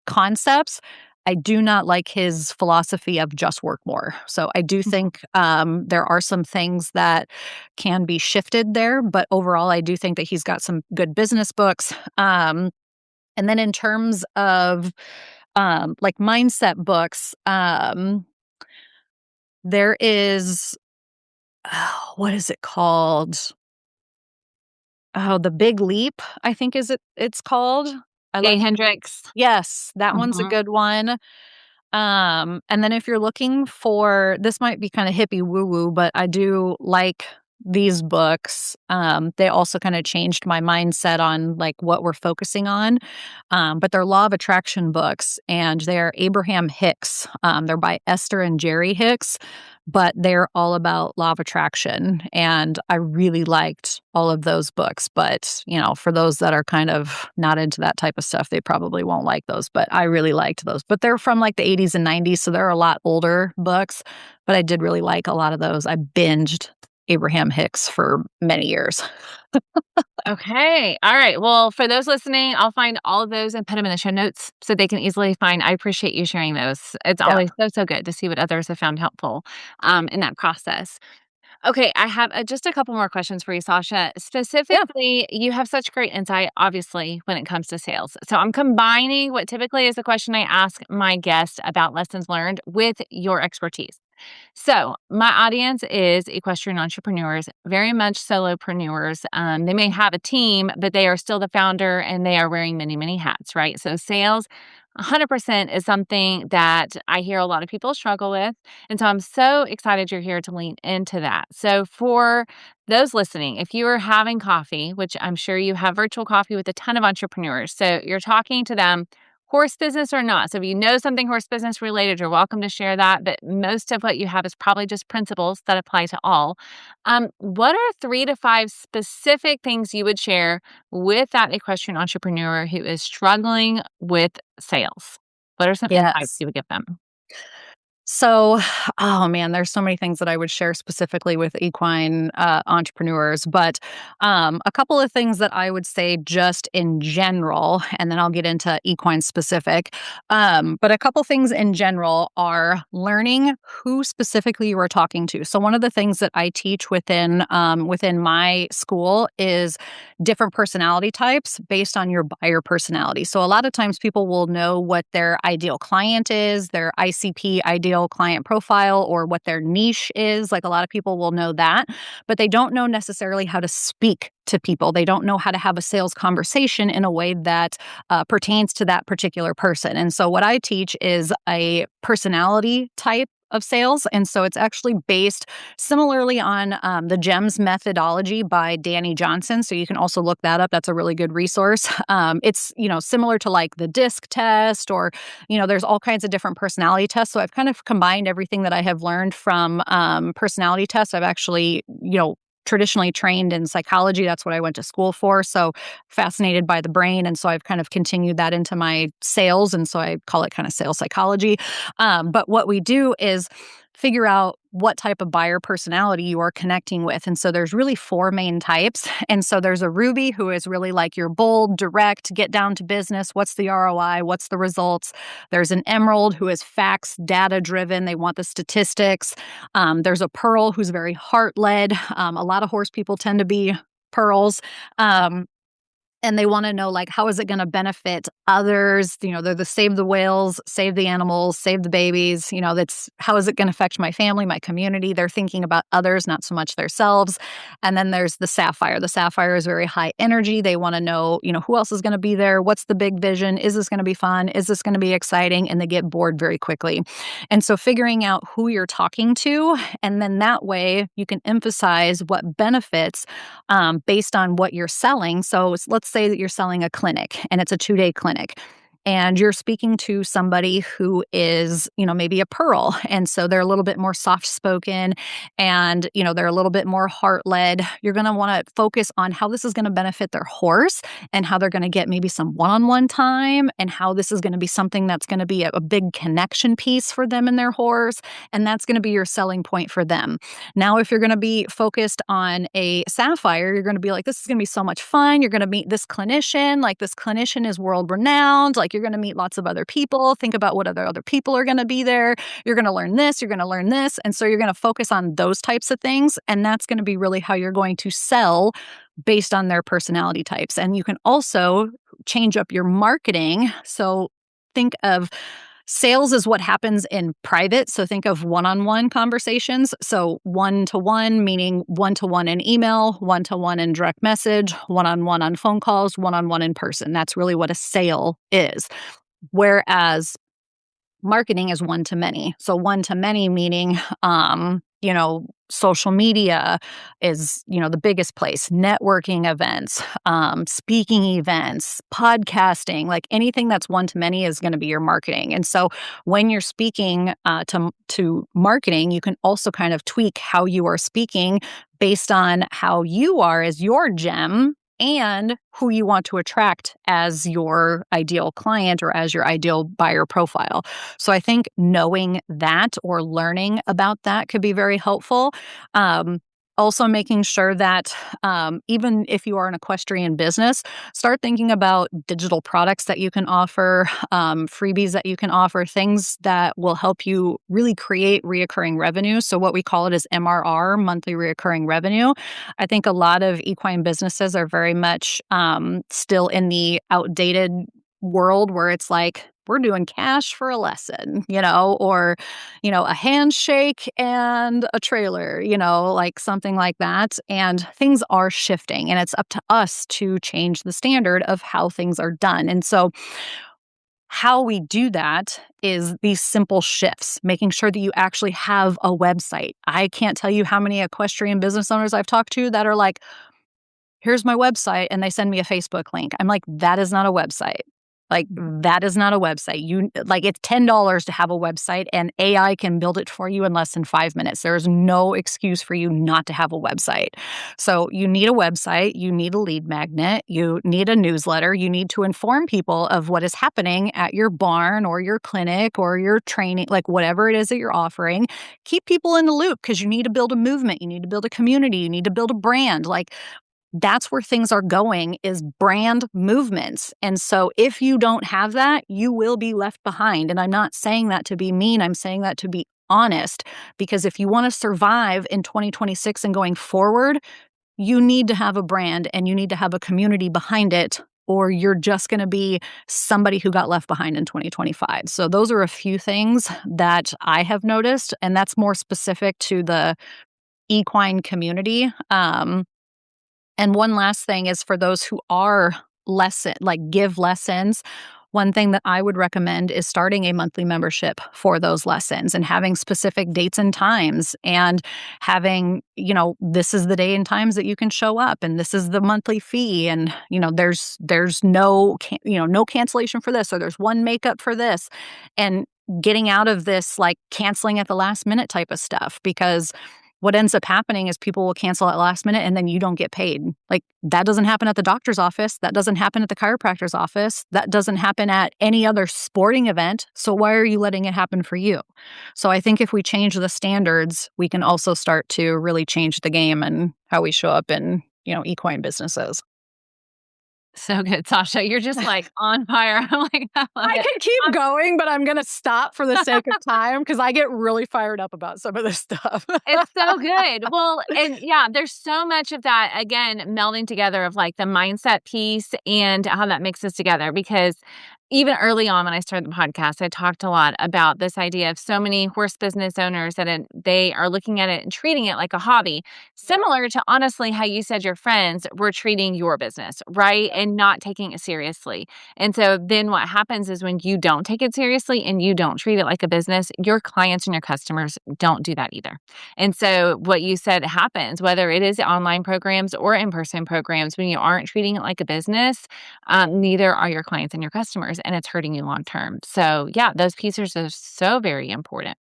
concepts. I do not like his philosophy of just work more. So I do think there are some things that can be shifted there, but overall, I do think that he's got some good business books. And then in terms of like mindset books, there is what is it called? Oh, The Big Leap, I think it's called. I Jay like Hendricks. Yes, that one's a Mhm. good one. And then if you're looking for this might be kind of hippie woo woo, but I do like these books. They also kind of changed my mindset on like what we're focusing on. But they're law of attraction books and they're Abraham Hicks. They're by Esther and Jerry Hicks, but they're all about law of attraction. And I really liked all of those books. But, for those that are kind of not into that type of stuff, they probably won't like those. But I really liked those. But they're from like the 80s and 90s. So they're a lot older books. But I did really like a lot of those. I binged Abraham Hicks for many years. Okay. All right. Well, for those listening, I'll find all of those and put them in the show notes so they can easily find. I appreciate you sharing those. It's Yeah. always so good to see what others have found helpful in that process. Okay, I have just a couple more questions for you, Sasha. Yeah. Specifically, you have such great insight, obviously, when it comes to sales. So I'm combining what typically is a question I ask my guests about lessons learned with your expertise. So, my audience is equestrian entrepreneurs, very much solopreneurs. They may have a team, but they are still the founder and they are wearing many, many hats, right? So, sales 100% is something that I hear a lot of people struggle with. And so I'm so excited you're here to lean into that. So, for those listening, if you are having coffee, which I'm sure you have virtual coffee with a ton of entrepreneurs, so you're talking to them, horse business or not. So, if you know something horse business related, you're welcome to share that. But most of what you have is probably just principles that apply to all. What are 3 to 5 specific things you would share with that equestrian entrepreneur who is struggling with sales? What are some insights Yes. you would give them? So, oh man, there's so many things that I would share specifically with equine entrepreneurs, but a couple of things that I would say just in general, and then I'll get into equine specific. But a couple things in general are learning who specifically you are talking to. So, one of the things that I teach within my school is different personality types based on your buyer personality. So, a lot of times people will know what their ideal client is, their ICP, ideal client profile, or what their niche is. Like a lot of people will know that, but they don't know necessarily how to speak to people. They don't know how to have a sales conversation in a way that pertains to that particular person. And so, what I teach is a personality type of sales. And so it's actually based similarly on the GEMS methodology by Danny Johnson. So you can also look that up. That's a really good resource. It's, similar to like the DISC test or, there's all kinds of different personality tests. So I've kind of combined everything that I have learned from personality tests. I've actually, traditionally trained in psychology. That's what I went to school for. So fascinated by the brain. And so I've kind of continued that into my sales. And so I call it kind of sales psychology. But what we do is figure out what type of buyer personality you are connecting with. And so there's really 4 main types. And so there's a Ruby, who is really like your bold, direct, get down to business. What's the ROI? What's the results? There's an Emerald, who is facts, data driven. They want the statistics. There's a Pearl, who's very heart led. A lot of horse people tend to be pearls. And they want to know, like, how is it going to benefit others? You know, they're the save the whales, save the animals, save the babies. You know, that's how is it going to affect my family, my community? They're thinking about others, not so much themselves. And then there's the Sapphire. The Sapphire is very high energy. They want to know, you know, who else is going to be there? What's the big vision? Is this going to be fun? Is this going to be exciting? And they get bored very quickly. And so figuring out who you're talking to, and then that way you can emphasize what benefits based on what you're selling. So let's say that you're selling a clinic and it's a 2-day clinic. And you're speaking to somebody who is, you know, maybe a Pearl. And so they're a little bit more soft spoken and, you know, they're a little bit more heart led. You're going to want to focus on how this is going to benefit their horse and how they're going to get maybe some one-on-one time and how this is going to be something that's going to be a big connection piece for them and their horse. And that's going to be your selling point for them. Now, if you're going to be focused on a Sapphire, you're going to be like, this is going to be so much fun. You're going to meet this clinician. Like, this clinician is world renowned. Like, you're going to meet lots of other people. Think about what other people are going to be there. You're going to learn this. You're going to learn this. And so you're going to focus on those types of things. And that's going to be really how you're going to sell based on their personality types. And you can also change up your marketing. So think of sales is what happens in private. So think of one-on-one conversations. So one-to-one, meaning one-to-one in email, one-to-one in direct message, one-on-one on phone calls, one-on-one in person. That's really what a sale is. Whereas marketing is one-to-many. So one-to-many meaning, you know, social media is, you know, the biggest place, networking events, speaking events, podcasting, like anything that's one-to-many is going to be your marketing. And so when you're speaking to marketing, you can also kind of tweak how you are speaking based on how you are as your gem and who you want to attract as your ideal client or as your ideal buyer profile. So I think knowing that or learning about that could be very helpful. Also making sure that even if you are an equestrian business, start thinking about digital products that you can offer, freebies that you can offer, things that will help you really create reoccurring revenue. So what we call it is MRR, monthly reoccurring revenue. I think a lot of equine businesses are very much still in the outdated world where it's like, we're doing cash for a lesson, you know, or, you know, a handshake and a trailer, you know, like something like that. And things are shifting and it's up to us to change the standard of how things are done. And so how we do that is these simple shifts, making sure that you actually have a website. I can't tell you how many equestrian business owners I've talked to that are like, here's my website, and they send me a Facebook link. I'm like, that is not a website. Like, that is not a website. It's $10 to have a website, and AI can build it for you in less than 5 minutes. There is no excuse for you not to have a website. So you need a website, you need a lead magnet, you need a newsletter, you need to inform people of what is happening at your barn or your clinic or your training, like whatever it is that you're offering. Keep people in the loop because you need to build a movement, you need to build a community, you need to build a brand. Like, that's where things are going, is brand movements. And so if you don't have that, you will be left behind. And I'm not saying that to be mean. I'm saying that to be honest, because if you want to survive in 2026 and going forward, you need to have a brand and you need to have a community behind it, or you're just going to be somebody who got left behind in 2025. So those are a few things that I have noticed, and that's more specific to the equine community. And one last thing is for those who are give lessons. One thing that I would recommend is starting a monthly membership for those lessons and having specific dates and times and having, you know, this is the day and times that you can show up and this is the monthly fee. And, you know, there's no cancellation for this, or there's one makeup for this, and getting out of this like canceling at the last minute type of stuff, because what ends up happening is people will cancel at last minute and then you don't get paid. Like, that doesn't happen at the doctor's office. That doesn't happen at the chiropractor's office. That doesn't happen at any other sporting event. So why are you letting it happen for you? So I think if we change the standards, we can also start to really change the game and how we show up in, equine businesses. So good, Sausha. You're just like on fire. I'm like, I love I it. could keep Um, going, but I'm going to stop for the sake of time because I get really fired up about some of this stuff. It's so good. Well, and yeah, there's so much of that, again, melding together of like the mindset piece and how that mixes together. Because even early on when I started the podcast, I talked a lot about this idea of so many horse business owners that they are looking at it and treating it like a hobby, similar to honestly how you said your friends were treating your business, right? And not taking it seriously. And so then what happens is when you don't take it seriously and you don't treat it like a business, your clients and your customers don't do that either. And so what you said happens, whether it is online programs or in-person programs, when you aren't treating it like a business, neither are your clients and your customers, and it's hurting you long term. So yeah, those pieces are so very important.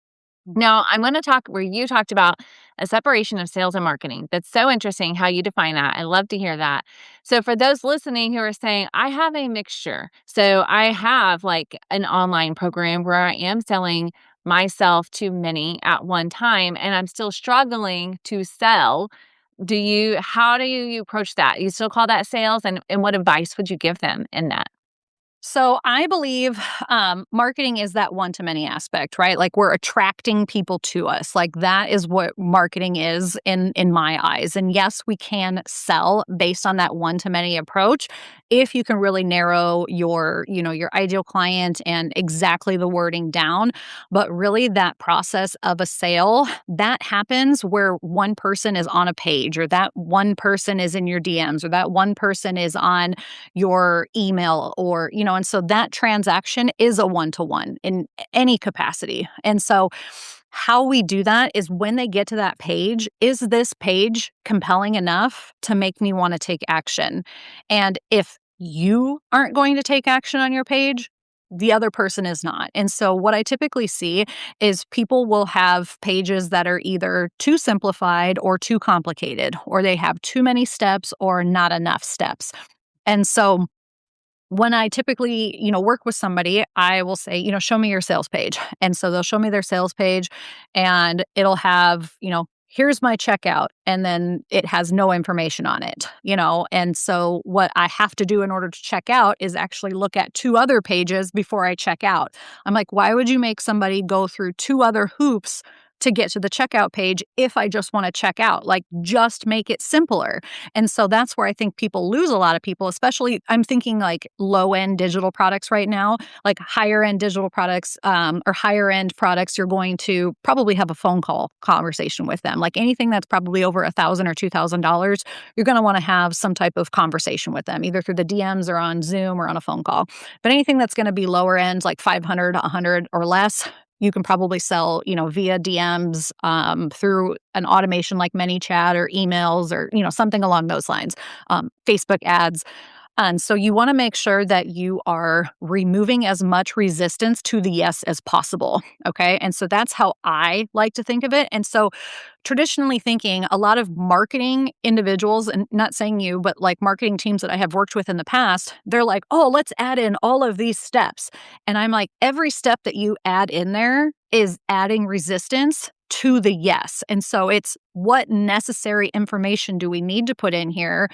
Now, I'm going to talk where you talked about a separation of sales and marketing. That's so interesting how you define that. I love to hear that. So, for those listening who are saying, I have a mixture. So, I have like an online program where I am selling myself to many at one time, and I'm still struggling to sell. How do you approach that? You still call that sales? And what advice would you give them in that? So I believe marketing is that one-to-many aspect, right? Like, we're attracting people to us. Like, that is what marketing is in my eyes. And yes, we can sell based on that one-to-many approach if you can really narrow your ideal client and exactly the wording down. But really, that process of a sale, that happens where one person is on a page, or that one person is in your DMs, or that one person is on your email, or and so that transaction is a one-to-one in any capacity. And so how we do that is, when they get to that page, is this page compelling enough to make me want to take action? And if you aren't going to take action on your page, the other person is not. And so what I typically see is people will have pages that are either too simplified or too complicated, or they have too many steps or not enough steps. And so when I typically, work with somebody, I will say, show me your sales page. And so they'll show me their sales page, and it'll have, here's my checkout. And then it has no information on it. And so what I have to do in order to check out is actually look at two other pages before I check out. I'm like, why would you make somebody go through two other hoops to get to the checkout page if I just want to check out? Like, just make it simpler. And so that's where I think people lose a lot of people, especially I'm thinking like low end digital products right now, like higher end digital products, or higher end products. You're going to probably have a phone call conversation with them. Like, anything that's probably over $1,000 or $2,000, you're going to want to have some type of conversation with them, either through the DMs or on Zoom or on a phone call. But anything that's going to be lower end, like 500, 100 or less, you can probably sell, via DMs, through an automation like ManyChat or emails, or, something along those lines, Facebook ads. And so you want to make sure that you are removing as much resistance to the yes as possible. Okay. And so that's how I like to think of it. And so traditionally thinking, a lot of marketing individuals, and not saying you, but like marketing teams that I have worked with in the past, they're like, oh, let's add in all of these steps. And I'm like, every step that you add in there is adding resistance to the yes. And so it's, what necessary information do we need to put in here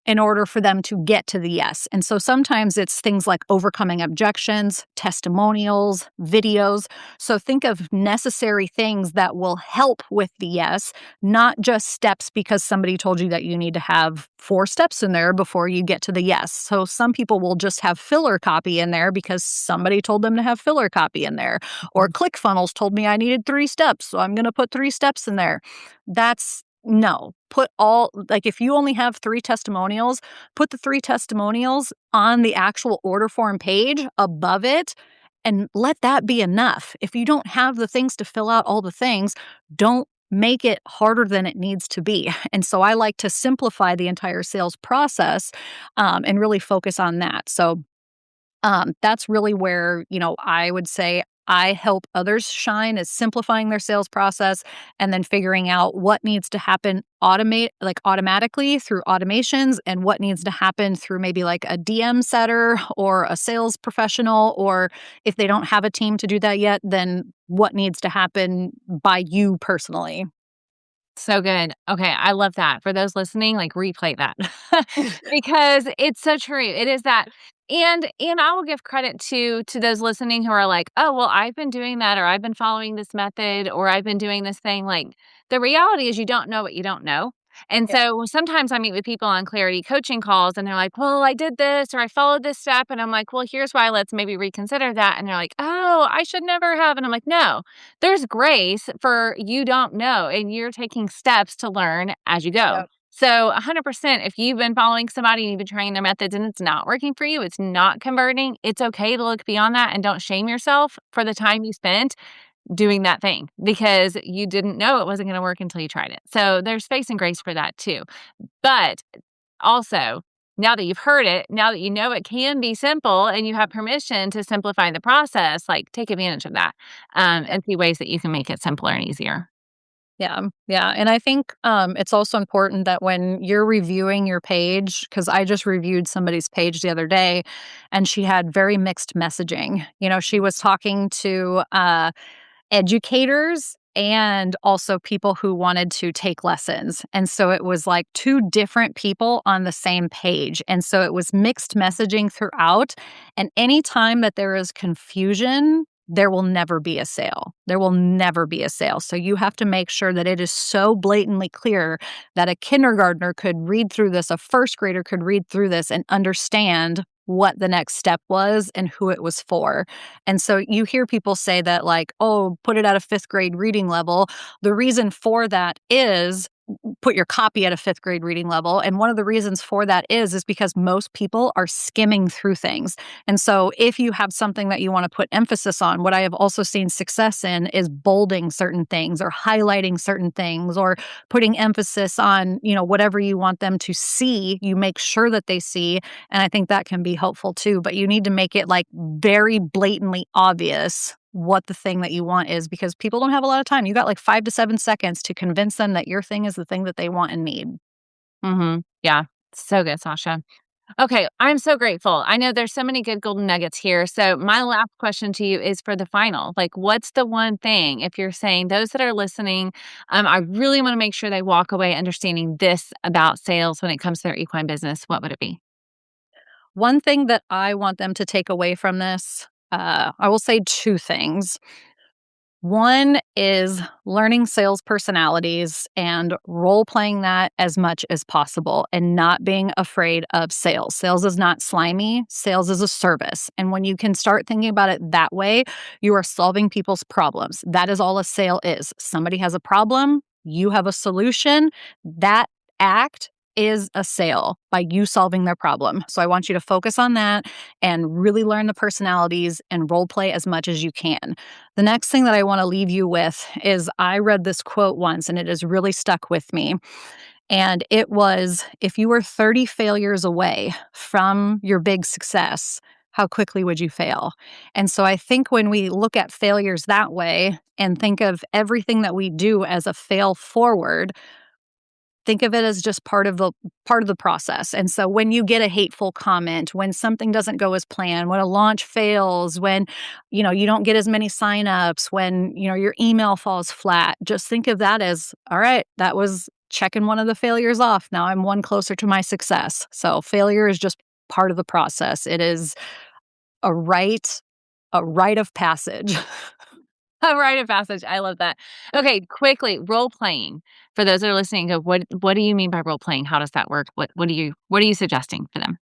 in order for them to get to the yes? And so sometimes it's things like overcoming objections, testimonials, videos. So think of necessary things that will help with the yes, not just steps because somebody told you that you need to have 4 steps in there before you get to the yes. So some people will just have filler copy in there because somebody told them to have filler copy in there. Or ClickFunnels told me I needed 3 steps, so I'm going to put 3 steps in there. No, put all, like, if you only have 3 testimonials, put the 3 testimonials on the actual order form page above it, and let that be enough. If you don't have the things to fill out all the things, don't make it harder than it needs to be. And so I like to simplify the entire sales process, and really focus on that. So that's really where, I would say I help others shine is simplifying their sales process and then figuring out what needs to happen automatically through automations and what needs to happen through maybe like a DM setter or a sales professional, or if they don't have a team to do that yet, then what needs to happen by you personally. So good. Okay, I love that. For those listening, like, replay that because it's so true. It is that. And I will give credit to those listening who are like, "Oh, well, I've been doing that, or I've been following this method, or I've been doing this thing." Like, the reality is you don't know what you don't know. And Yeah. so sometimes I meet with people on clarity coaching calls and they're like, "Well, I did this or I followed this step." And I'm like, "Well, here's why. Let's maybe reconsider that." And they're like, "Oh, I should never have." And I'm like, "No, there's grace for you don't know, and you're taking steps to learn as you go." Yep. So 100%, if you've been following somebody and you've been trying their methods and it's not working for you, it's not converting, it's okay to look beyond that and don't shame yourself for the time you spent doing that thing because you didn't know it wasn't going to work until you tried it. So there's space and grace for that too. But also, now that you've heard it, now that you know it can be simple and you have permission to simplify the process, like take advantage of that, Yeah. and see ways that you can make it simpler and easier. Yeah, yeah, and I think, it's also important that when you're reviewing your page, because I just reviewed somebody's page the other day, and she had very mixed messaging. You know, she was talking to, educators and also people who wanted to take lessons. And so it was like 2 different people on the same page. And so it was mixed messaging throughout. And anytime that there is confusion, there will never be a sale. There will never be a sale. So you have to make sure that it is so blatantly clear that a kindergartner could read through this, a first grader could read through this and understand what the next step was and who it was for. And so you hear people say that, like, oh, put it at a fifth grade reading level. The reason for that is put your copy at a fifth grade reading level. And one of the reasons for that is because most people are skimming through things. And so if you have something that you want to put emphasis on, what I have also seen success in is bolding certain things or highlighting certain things or putting emphasis on, whatever you want them to see, you make sure that they see. And I think that can be helpful too. But you need to make it like very blatantly obvious what the thing that you want is because people don't have a lot of time. You got like 5 to 7 seconds to convince them that your thing is the thing that they want and need. Yeah. So good, Sasha. Okay, I'm so grateful. I know there's so many good golden nuggets here. So my last question to you is for the final. Like, what's the one thing, if you're saying those that are listening, I really want to make sure they walk away understanding this about sales when it comes to their equine business, what would it be? One thing that I want them to take away from this, I will say 2 things. One is learning sales personalities and role playing that as much as possible and not being afraid of sales. Sales is not slimy, sales is a service. And when you can start thinking about it that way, you are solving people's problems. That is all a sale is. Somebody has a problem, you have a solution. That act is a sale by you solving their problem. So I want you to focus on that and really learn the personalities and role play as much as you can. The next thing that I want to leave you with is I read this quote once and it has really stuck with me. And it was, if you were 30 failures away from your big success, how quickly would you fail? And so I think when we look at failures that way and think of everything that we do as a fail forward, think of it as just part of the process. And so when you get a hateful comment, when something doesn't go as planned, when a launch fails, when you don't get as many signups, when your email falls flat, just think of that as, all right, that was checking one of the failures off. Now I'm one closer to my success. So failure is just part of the process. It is a rite, a rite of passage. A rite of passage. I love that. Okay, quickly, role playing. For those that are listening, go, what do you mean by role playing? How does that work? What are you suggesting for them?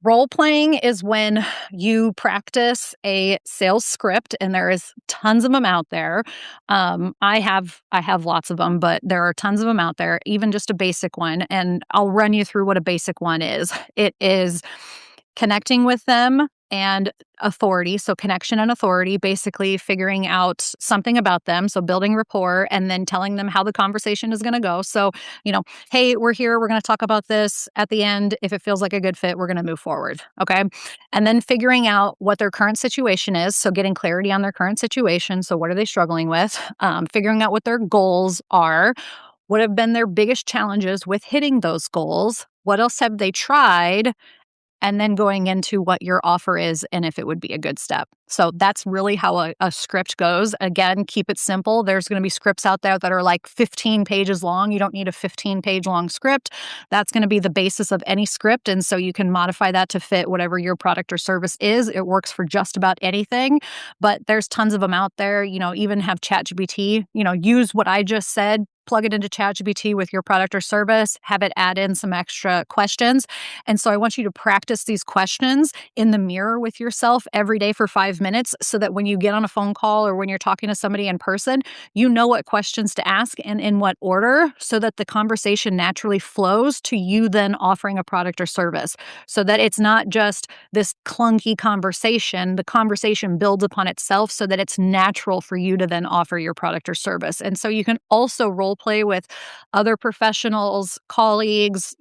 Role playing is when you practice a sales script, and there is tons of them out there. I have lots of them, but there are tons of them out there. Even just a basic one, and I'll run you through what a basic one is. It is connecting with them and authority. So connection and authority, basically figuring out something about them. So building rapport and then telling them how the conversation is going to go. So, hey, we're here. We're going to talk about this at the end. If it feels like a good fit, we're going to move forward. Okay. And then figuring out what their current situation is. So getting clarity on their current situation. So what are they struggling with? Figuring out what their goals are. What have been their biggest challenges with hitting those goals? What else have they tried? And then going into what your offer is and if it would be a good step. So that's really how a script goes. Again, keep it simple. There's going to be scripts out there that are like 15 pages long. You don't need a 15-page long script. That's going to be the basis of any script. And so you can modify that to fit whatever your product or service is. It works for just about anything, but there's tons of them out there. Even have ChatGPT, use what I just said, plug it into ChatGPT with your product or service, have it add in some extra questions. And so I want you to practice these questions in the mirror with yourself every day for 5 minutes so that when you get on a phone call or when you're talking to somebody in person, you know what questions to ask and in what order so that the conversation naturally flows to you then offering a product or service so that it's not just this clunky conversation. The conversation builds upon itself so that it's natural for you to then offer your product or service. And so you can also role play with other professionals, colleagues,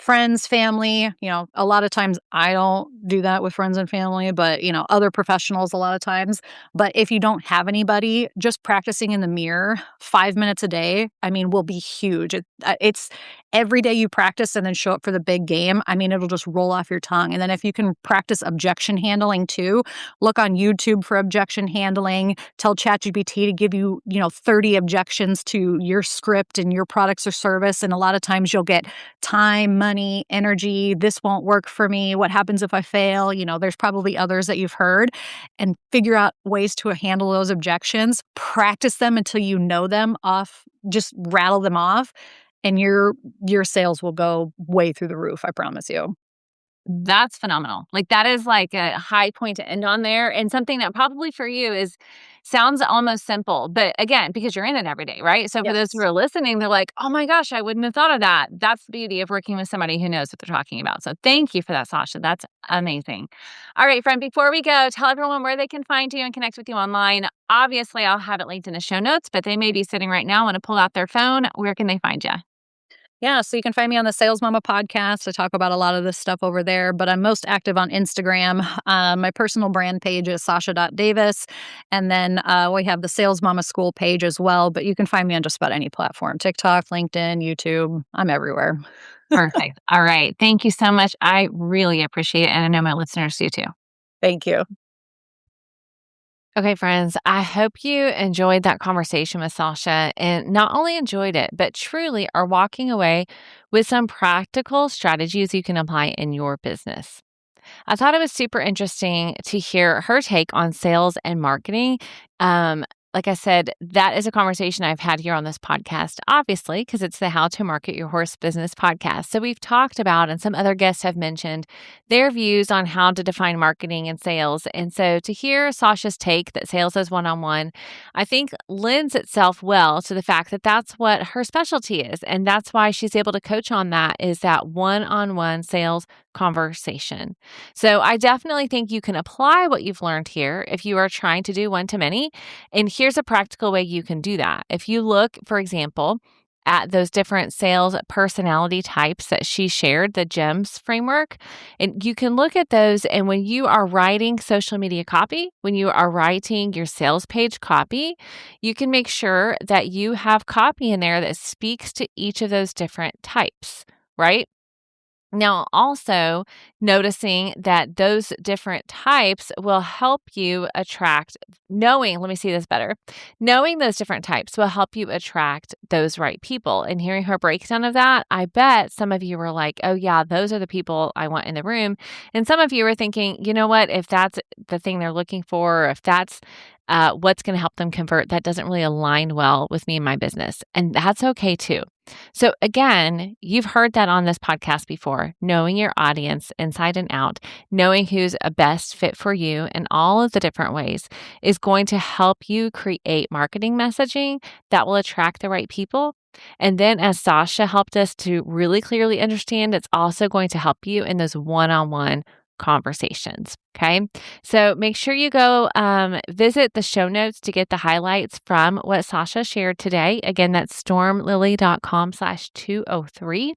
friends, family. A lot of times I don't do that with friends and family, but, other professionals a lot of times. But if you don't have anybody, just practicing in the mirror 5 minutes a day, will be huge. It's every day you practice and then show up for the big game. It'll just roll off your tongue. And then if you can practice objection handling too, look on YouTube for objection handling, tell ChatGPT to give you, 30 objections to your script and your products or service. And a lot of times you'll get time, money, energy. This won't work for me. What happens if I fail? There's probably others that you've heard, and figure out ways to handle those objections. Practice them until you know them off. Just rattle them off, and your sales will go way through the roof. I promise you. That's phenomenal. Like, that is like a high point to end on there, and something that probably for you sounds almost simple, but again, because you're in it every day, right? So for those who Yes. are listening, they're like, "Oh my gosh, I wouldn't have thought of that." That's the beauty of working with somebody who knows what they're talking about. So thank you for that, Sausha. That's amazing. All right, friend, before we go, tell everyone where they can find you and connect with you online. Obviously, I'll have it linked in the show notes, but they may be sitting right now and want to pull out their phone. Where can they find you? Yeah, so you can find me on the Sales Mama podcast. I talk about a lot of this stuff over there, but I'm most active on Instagram. My personal brand page is Sausha.Davis. And then we have the Sales Mama School page as well, but you can find me on just about any platform: TikTok, LinkedIn, YouTube. I'm everywhere. Perfect. All right. Thank you so much. I really appreciate it, and I know my listeners do too. Thank you. Okay, friends, I hope you enjoyed that conversation with Sasha and not only enjoyed it, but truly are walking away with some practical strategies you can apply in your business. I thought it was super interesting to hear her take on sales and marketing. Like I said, that is a conversation I've had here on this podcast, obviously, because it's the How to Market Your Horse Business podcast. So we've talked about, and some other guests have mentioned their views on how to define marketing and sales. And so to hear Sasha's take that sales is one-on-one, I think lends itself well to the fact that that's what her specialty is. And that's why she's able to coach on that, is that one-on-one sales conversation. So I definitely think you can apply what you've learned here if you are trying to do one-to-many. And here's a practical way you can do that. If you look, for example, at those different sales personality types that she shared, the GEMS framework, and you can look at those. And when you are writing social media copy, when you are writing your sales page copy, you can make sure that you have copy in there that speaks to each of those different types, right? Now, also noticing that those different types will help you attract, let me see this better. Knowing those different types will help you attract those right people. And hearing her breakdown of that, I bet some of you were like, oh yeah, those are the people I want in the room. And some of you were thinking, you know what, if that's the thing they're looking for, or if that's what's going to help them convert, that doesn't really align well with me and my business. And that's okay too. So again, you've heard that on this podcast before, knowing your audience inside and out, knowing who's a best fit for you in all of the different ways is going to help you create marketing messaging that will attract the right people. And then, as Sasha helped us to really clearly understand, it's also going to help you in those one-on-one conversations. Okay. So make sure you go visit the show notes to get the highlights from what Sausha shared today. Again, that's stormlily.com/203.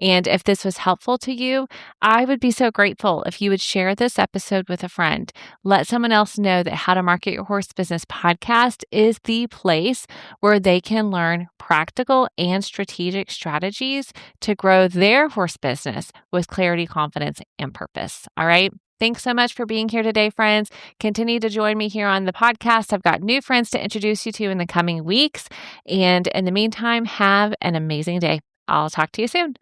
And if this was helpful to you, I would be so grateful if you would share this episode with a friend. Let someone else know that How to Market Your Horse Business podcast is the place where they can learn practical and strategic strategies to grow their horse business with clarity, confidence, and purpose. All right. Thanks so much for being here today, friends. Continue to join me here on the podcast. I've got new friends to introduce you to in the coming weeks. And in the meantime, have an amazing day. I'll talk to you soon.